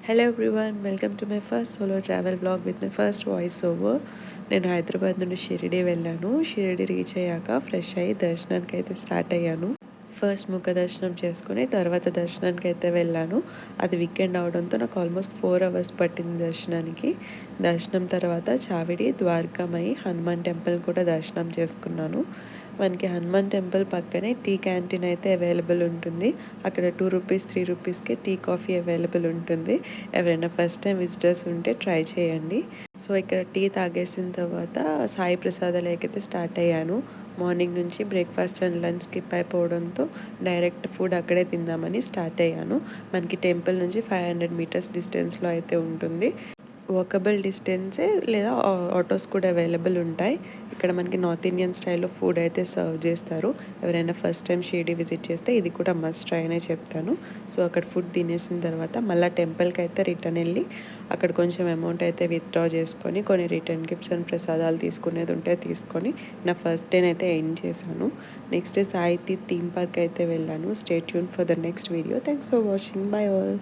Hello everyone, welcome to my first solo travel vlog with my first voice over. నేను హైదరాబాద్ నుండి షిరిడి వెళ్ళాను. Shirdi reach అయ్యాక fresh అయ్యి దర్శనానికి అయితే స్టార్ట్ అయ్యాను. ఫస్ట్ ముఖ దర్శనం చేసుకుని తర్వాత దర్శనానికి అయితే వెళ్ళాను. అది వీకెండ్ అవడంతో నాకు ఆల్మోస్ట్ 4 అవర్స్ పట్టింది దర్శనానికి. దర్శనం తర్వాత చావిడి, ద్వారకామయి, హనుమాన్ టెంపుల్ కూడా దర్శనం చేసుకున్నాను. మనకి హనుమాన్ టెంపుల్ పక్కనే టీ క్యాంటీన్ అయితే అవైలబుల్ ఉంటుంది. అక్కడ 2 రూపీస్ 3 రూపీస్కి టీ కాఫీ అవైలబుల్ ఉంటుంది. ఎవరైనా ఫస్ట్ టైం విజిటర్స్ ఉంటే ట్రై చేయండి. సో ఇక్కడ టీ తాగేసిన తర్వాత సాయి ప్రసాదాలకైతే స్టార్ట్ అయ్యాను. మార్నింగ్ నుంచి బ్రేక్ఫాస్ట్ అండ్ లంచ్ స్కిప్ అయిపోవడంతో డైరెక్ట్ ఫుడ్ అక్కడే తిందామని స్టార్ట్ అయ్యాను. మనకి టెంపుల్ నుంచి 500 మీటర్స్ డిస్టెన్స్లో అయితే ఉంటుంది. వాకబుల్ డిస్టెన్సే లేదా ఆటోస్ కూడా అవైలబుల్ ఉంటాయి. ఇక్కడ మనకి నార్త్ ఇండియన్ స్టైల్లో ఫుడ్ అయితే సర్వ్ చేస్తారు. ఎవరైనా ఫస్ట్ టైం షిరిడి విజిట్ చేస్తే ఇది కూడా మస్ట్ ట్రై అనే చెప్తాను. సో అక్కడ ఫుడ్ తినేసిన తర్వాత మళ్ళీ టెంపుల్కి అయితే రిటర్న్ వెళ్ళి అక్కడ కొంచెం అమౌంట్ అయితే విత్డ్రా చేసుకొని కొన్ని రిటర్న్ గిఫ్ట్స్ అండ్ ప్రసాదాలు తీసుకునేది ఉంటే తీసుకొని నా ఫస్ట్ డేని అయితే ఎండ్ చేశాను. Next day Sahiti theme park అయితే వెళ్ళాను. Stay tune for the next video. Thanks for watching. By all.